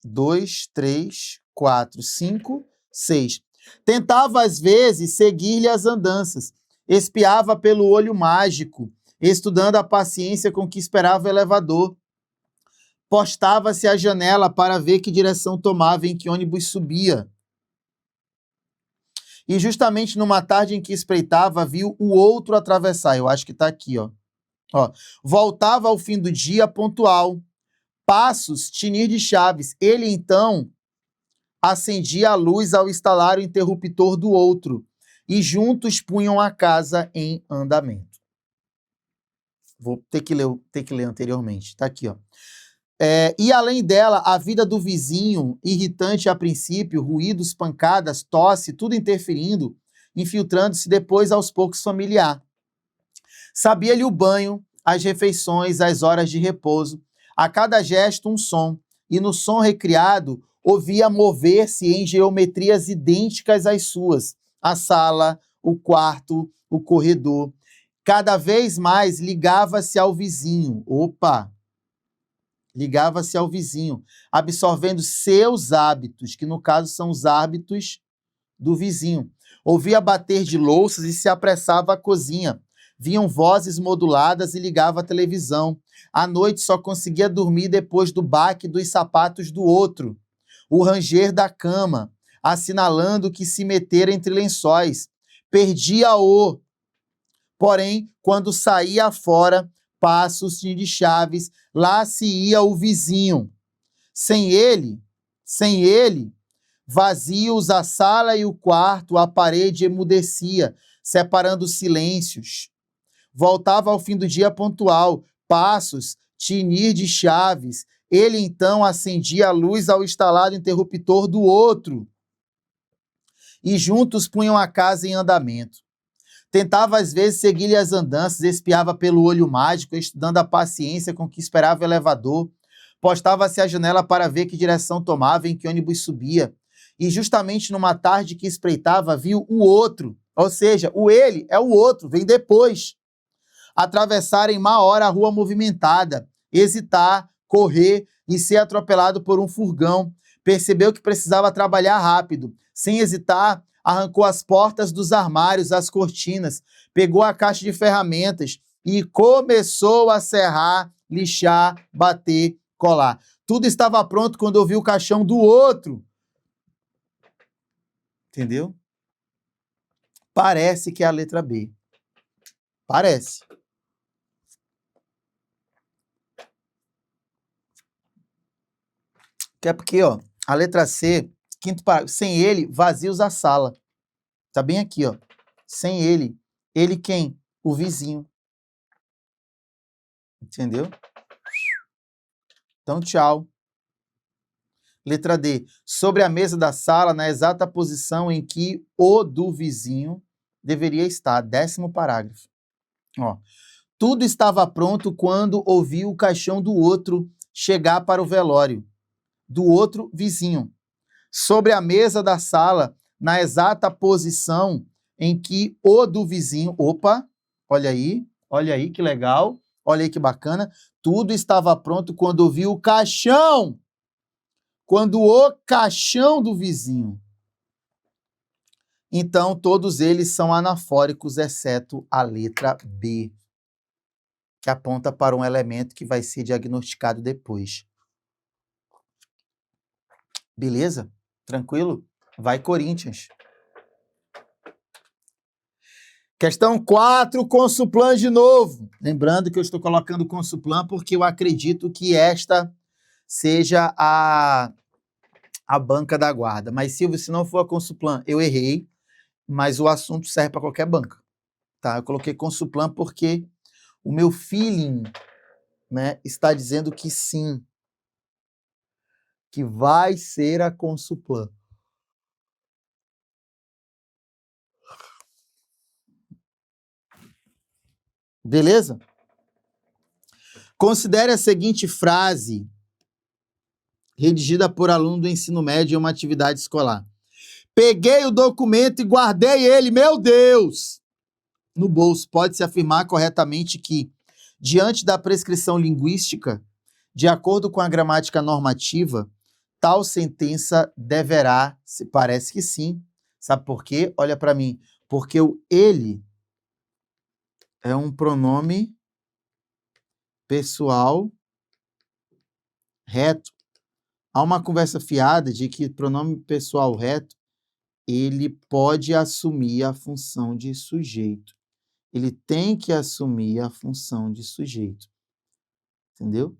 Speaker 12: 2, 3, 4, 5, 6. Tentava às vezes seguir-lhe as andanças, espiava pelo olho mágico, estudando a paciência com que esperava o elevador. Postava-se à janela para ver que direção tomava, em que ônibus subia. E justamente numa tarde em que espreitava, viu o outro atravessar. Eu acho que está aqui, ó. Voltava ao fim do dia pontual. Passos, tinir de chaves. Ele, então, acendia a luz ao instalar o interruptor do outro. E juntos punham a casa em andamento. Vou ter que ler anteriormente. Está aqui, ó. E além dela, a vida do vizinho, irritante a princípio, ruídos, pancadas, tosse, tudo interferindo, infiltrando-se depois aos poucos familiar. Sabia-lhe o banho, as refeições, as horas de repouso, a cada gesto um som, e no som recriado ouvia mover-se em geometrias idênticas às suas, a sala, o quarto, o corredor. Cada vez mais ligava-se ao vizinho. Ligava-se ao vizinho, absorvendo seus hábitos, que no caso são os hábitos do vizinho. Ouvia bater de louças e se apressava à cozinha. Vinham vozes moduladas e ligava a televisão. À noite só conseguia dormir depois do baque dos sapatos do outro. O ranger da cama, assinalando que se metera entre lençóis. Perdia-o. Porém, quando saía fora, passos de chaves, lá se ia o vizinho. Sem ele, vazios a sala e o quarto, a parede emudecia, separando silêncios. Voltava ao fim do dia pontual, passos, tinir de chaves. Ele então acendia a luz ao instalado interruptor do outro. E juntos punham a casa em andamento. Tentava às vezes seguir-lhe as andanças, espiava pelo olho mágico, estudando a paciência com que esperava o elevador. Postava-se à janela para ver que direção tomava, em que ônibus subia. E justamente numa tarde que espreitava, viu o outro, ou seja, o ele é o outro, vem depois. Atravessar em má hora a rua movimentada, hesitar, correr e ser atropelado por um furgão. Percebeu que precisava trabalhar rápido. Sem hesitar, arrancou as portas dos armários, as cortinas, pegou a caixa de ferramentas e começou a serrar, lixar, bater, colar. Tudo estava pronto quando ouviu o caixão do outro. Entendeu? Parece que é a letra B. Parece. Que é porque, ó, a letra C, quinto parágrafo, sem ele, vazios a sala. Tá bem aqui, ó. Sem ele. Ele quem? O vizinho. Entendeu? Então, tchau. Letra D. Sobre a mesa da sala, na exata posição em que o do vizinho deveria estar. 10º parágrafo. Ó. Tudo estava pronto quando ouviu o caixão do outro chegar para o velório. Do outro vizinho. Sobre a mesa da sala, na exata posição em que o do vizinho... Opa, olha aí que legal, olha aí que bacana. Tudo estava pronto quando ouviu o caixão. Quando o caixão do vizinho. Então, todos eles são anafóricos, exceto a letra B, que aponta para um elemento que vai ser diagnosticado depois. Beleza? Tranquilo? Vai, Corinthians. Questão 4, Consuplan de novo. Lembrando que eu estou colocando Consuplan porque eu acredito que esta seja a banca da guarda. Mas, Silvio, se não for a Consuplan, eu errei, mas o assunto serve para qualquer banca. Tá? Eu coloquei Consuplan porque o meu feeling, né, está dizendo que sim, que vai ser a Consuplan. Beleza? Considere a seguinte frase redigida por aluno do ensino médio em uma atividade escolar. Peguei o documento e guardei ele, meu Deus! no bolso, pode-se afirmar corretamente que, diante da prescrição linguística, de acordo com a gramática normativa, tal sentença deverá, se parece que sim. Sabe por quê? Olha para mim. Porque o ele é um pronome pessoal reto. Há uma conversa fiada de que pronome pessoal reto, ele pode assumir a função de sujeito. Ele tem que assumir a função de sujeito. Entendeu?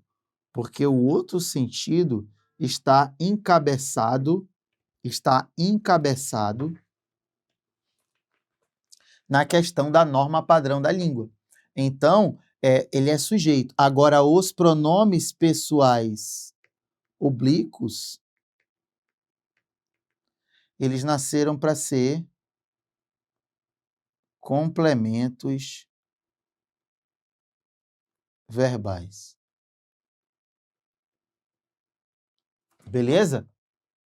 Speaker 12: Porque o outro sentido está encabeçado na questão da norma padrão da língua. Então, ele é sujeito. Agora, os pronomes pessoais oblíquos, eles nasceram para ser complementos verbais. Beleza?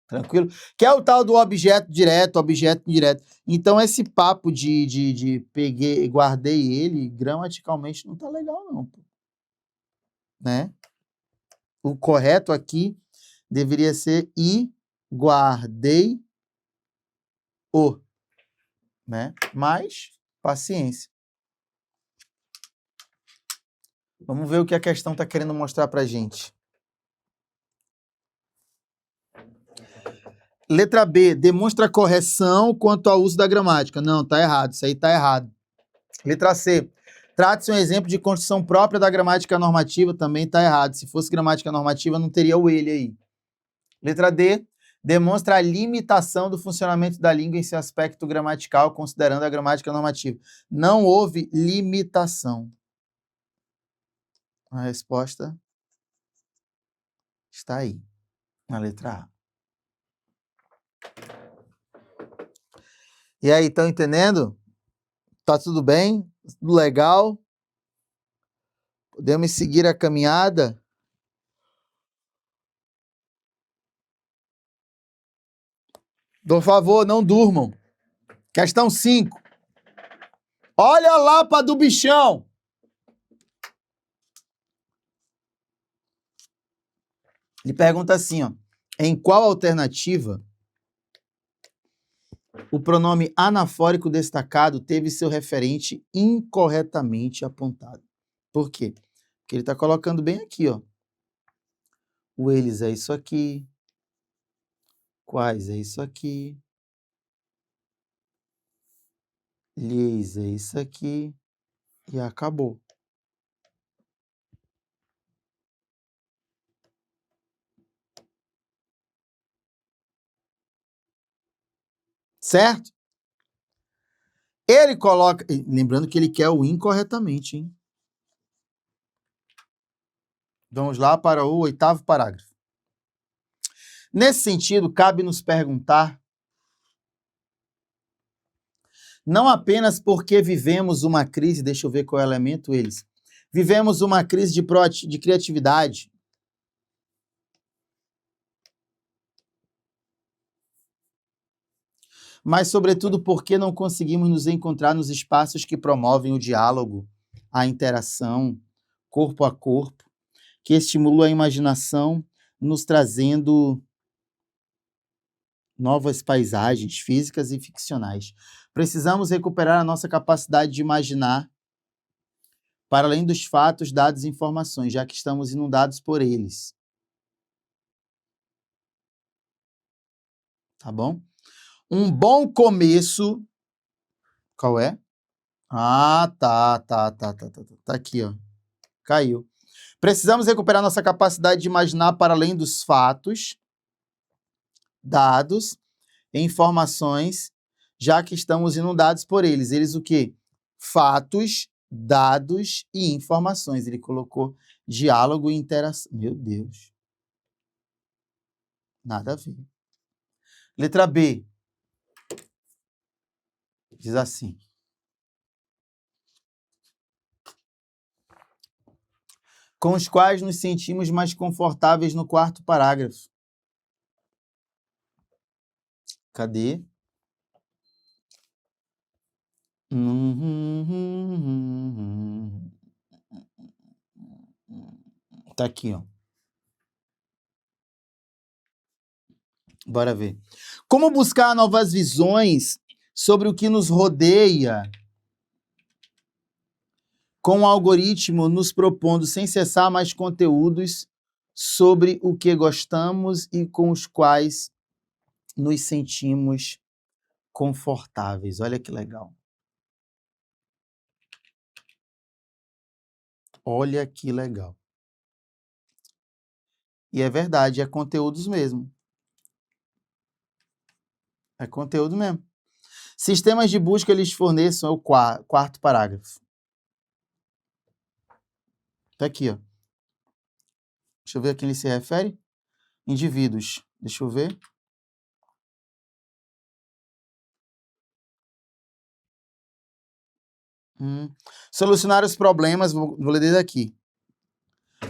Speaker 12: Tranquilo? Que é o tal do objeto direto, objeto indireto. Então, esse papo de peguei, guardei ele, gramaticalmente não tá legal, não. Pô. Né? O correto aqui deveria ser e guardei o. Né? Mas, paciência. Vamos ver o que a questão está querendo mostrar para a gente. Letra B, demonstra correção quanto ao uso da gramática. Não, tá errado, isso aí tá errado. Letra C, trata-se um exemplo de construção própria da gramática normativa, também tá errado. Se fosse gramática normativa, não teria o ele aí. Letra D, demonstra a limitação do funcionamento da língua em seu aspecto gramatical, considerando a gramática normativa. Não houve limitação. A resposta está aí, na letra A. E aí, estão entendendo? Tá tudo bem? Tudo legal? Podemos seguir a caminhada? Por favor, não durmam. Questão 5. Olha a lapa do bichão. Ele pergunta assim, ó. Em qual alternativa o pronome anafórico destacado teve seu referente incorretamente apontado? Por quê? Porque ele está colocando bem aqui, ó. O eles é isso aqui. Quais é isso aqui. Lhes é isso aqui. E acabou. Certo? Ele coloca... Lembrando que ele quer o incorretamente, hein? Vamos lá para o 8º parágrafo. Nesse sentido, cabe nos perguntar, não apenas porque vivemos uma crise, deixa eu ver qual é o elemento, eles. Vivemos uma crise de criatividade. Mas, sobretudo, porque não conseguimos nos encontrar nos espaços que promovem o diálogo, a interação, corpo a corpo, que estimulam a imaginação, nos trazendo novas paisagens físicas e ficcionais. Precisamos recuperar a nossa capacidade de imaginar, para além dos fatos, dados e informações, já que estamos inundados por eles. Tá bom? Um bom começo... Qual é? Ah, tá aqui, ó. Caiu. Precisamos recuperar nossa capacidade de imaginar para além dos fatos, dados e informações, já que estamos inundados por eles. Eles o quê? Fatos, dados e informações. Ele colocou diálogo e interação. Meu Deus. Nada a ver. Letra B. Diz assim. Com os quais nos sentimos mais confortáveis no 4º parágrafo. Cadê? Tá aqui, ó. Bora ver. Como buscar novas visões sobre o que nos rodeia, com o algoritmo nos propondo sem cessar mais conteúdos sobre o que gostamos e com os quais nos sentimos confortáveis. Olha que legal. Olha que legal. E é verdade, é conteúdos mesmo. É conteúdo mesmo. Sistemas de busca eles forneçam, é o quarto parágrafo. Tá aqui, ó. Deixa eu ver a quem ele se refere. Indivíduos. Deixa eu ver. Solucionar os problemas, vou ler desde aqui,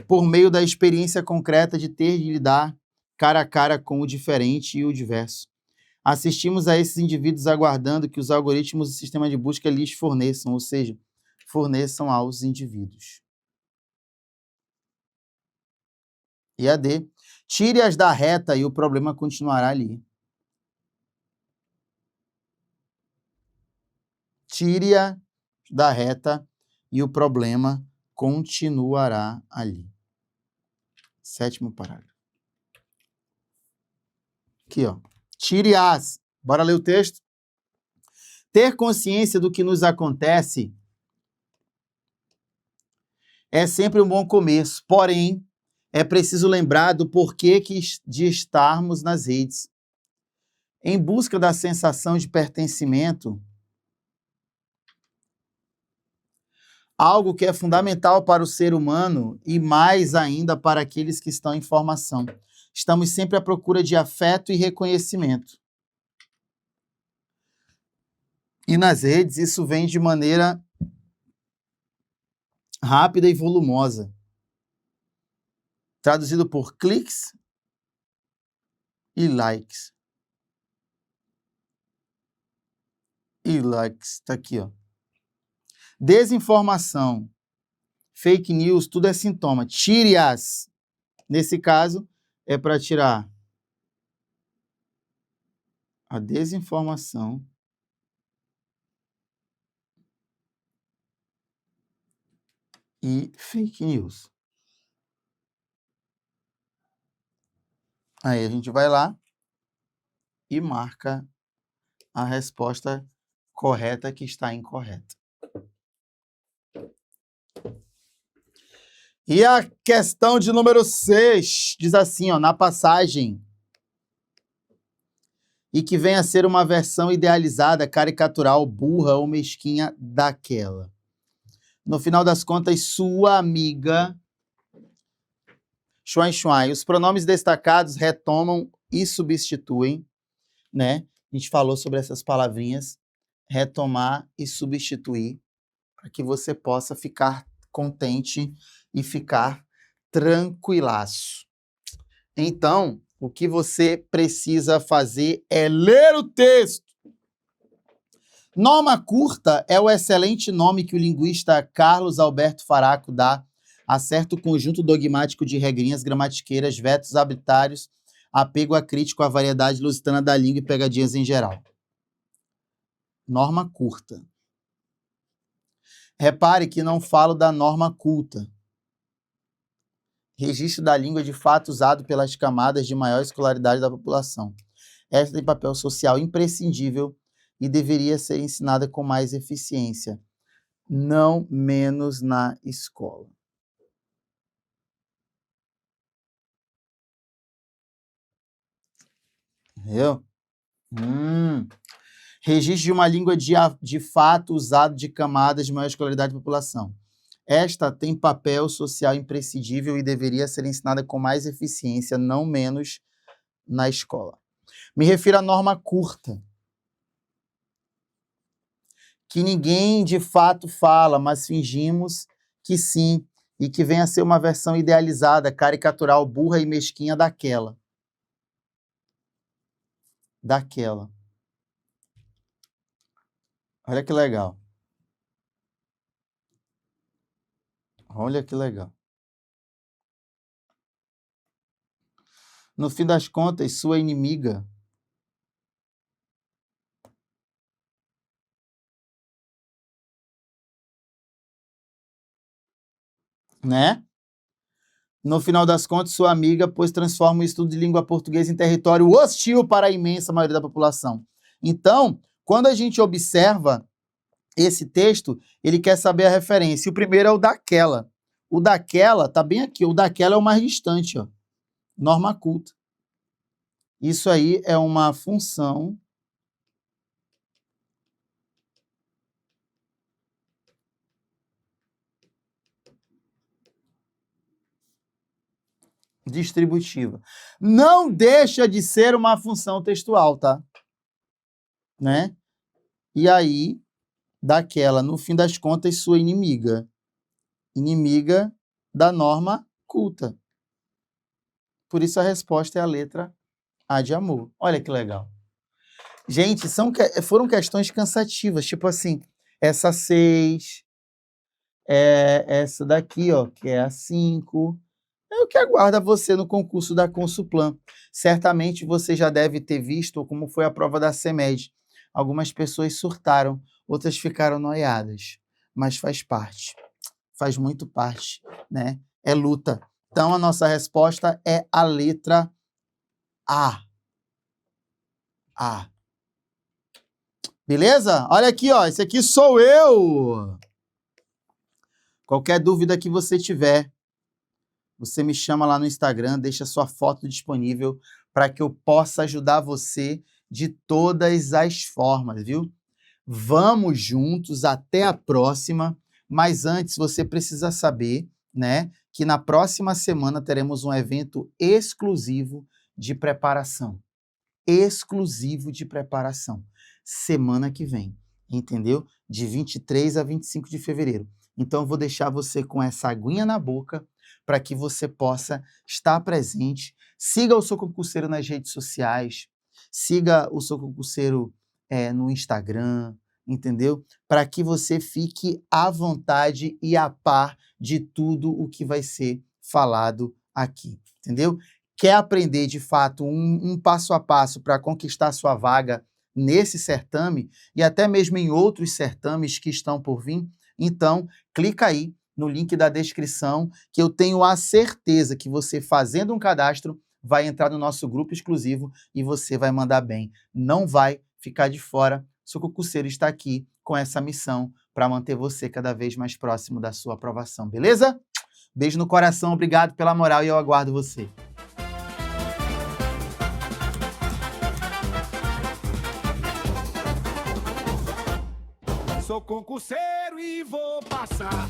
Speaker 12: por meio da experiência concreta de ter de lidar cara a cara com o diferente e o diverso. Assistimos a esses indivíduos aguardando que os algoritmos e sistema de busca lhes forneçam, ou seja, forneçam aos indivíduos. E a D, tire-as da reta e o problema continuará ali. Tire-a da reta e o problema continuará ali. 7º parágrafo. Aqui, ó. Tire-as. Bora ler o texto? Ter consciência do que nos acontece é sempre um bom começo, porém, é preciso lembrar do porquê de estarmos nas redes. Em busca da sensação de pertencimento, algo que é fundamental para o ser humano e mais ainda para aqueles que estão em formação. Estamos sempre à procura de afeto e reconhecimento. E nas redes isso vem de maneira rápida e volumosa. Traduzido por cliques e likes. E likes, tá aqui, ó. Desinformação, fake news, tudo é sintoma. Tire-as. Nesse caso, é para tirar a desinformação e fake news. Aí a gente vai lá e marca a resposta correta que está incorreta. E a questão de número 6 diz assim, ó, na passagem, e que venha a ser uma versão idealizada, caricatural, burra ou mesquinha daquela. No final das contas, sua amiga Xuan Xuan. Os pronomes destacados retomam e substituem, né? A gente falou sobre essas palavrinhas, retomar e substituir, para que você possa ficar contente e ficar tranquilaço. Então, o que você precisa fazer é ler o texto. Norma curta é o excelente nome que o linguista Carlos Alberto Faraco dá a certo conjunto dogmático de regrinhas gramatiqueiras, vetos arbitrários, apego acrítico à variedade lusitana da língua e pegadinhas em geral. Norma curta. Repare que não falo da norma culta. Registro da língua de fato usado pelas camadas de maior escolaridade da população. Esta tem papel social imprescindível e deveria ser ensinada com mais eficiência, não menos na escola. Entendeu? Registro de uma língua de fato usado de camadas de maior escolaridade da população. Esta tem papel social imprescindível e deveria ser ensinada com mais eficiência, não menos, na escola. Me refiro à norma curta, que ninguém de fato fala, mas fingimos que sim, e que vem a ser uma versão idealizada, caricatural, burra e mesquinha daquela. Olha que legal. Olha que legal. No fim das contas, sua inimiga né? No final das contas, sua amiga, pois transforma o estudo de língua portuguesa em território hostil para a imensa maioria da população. Então, quando a gente observa esse texto, ele quer saber a referência. E o primeiro é o daquela. O daquela tá bem aqui. O daquela é o mais distante, ó. Norma culta. Isso aí é uma função distributiva. Não deixa de ser uma função textual, tá? Né? E aí, daquela, no fim das contas, sua inimiga. Inimiga da norma culta. Por isso a resposta é a letra A de amor. Olha que legal. Gente, foram questões cansativas, tipo assim, essa 6, essa daqui, ó, que é a 5, é o que aguarda você no concurso da Consulplan. Certamente você já deve ter visto como foi a prova da CEMED. Algumas pessoas surtaram, outras ficaram noiadas, mas faz parte, faz muito parte, né? É luta. Então a nossa resposta é a letra A. A. Beleza? Olha aqui, ó, esse aqui sou eu. Qualquer dúvida que você tiver, você me chama lá no Instagram, deixa sua foto disponível para que eu possa ajudar você de todas as formas, viu? Vamos juntos, até a próxima. Mas antes, você precisa saber, né, que na próxima semana teremos um evento exclusivo de preparação. Exclusivo de preparação. Semana que vem, entendeu? De 23 a 25 de fevereiro. Então, eu vou deixar você com essa aguinha na boca para que você possa estar presente. Siga o Sou Concurseiro nas redes sociais. Siga o Sou Concurseiro no Instagram, entendeu? Para que você fique à vontade e a par de tudo o que vai ser falado aqui, entendeu? Quer aprender, de fato, um passo a passo para conquistar sua vaga nesse certame e até mesmo em outros certames que estão por vir? Então, clica aí no link da descrição, que eu tenho a certeza que você, fazendo um cadastro, vai entrar no nosso grupo exclusivo e você vai mandar bem. Não vai ficar de fora. Sou Concurseiro está aqui com essa missão para manter você cada vez mais próximo da sua aprovação, beleza? Beijo no coração, obrigado pela moral e eu aguardo você.
Speaker 13: Sou concurseiro e vou passar.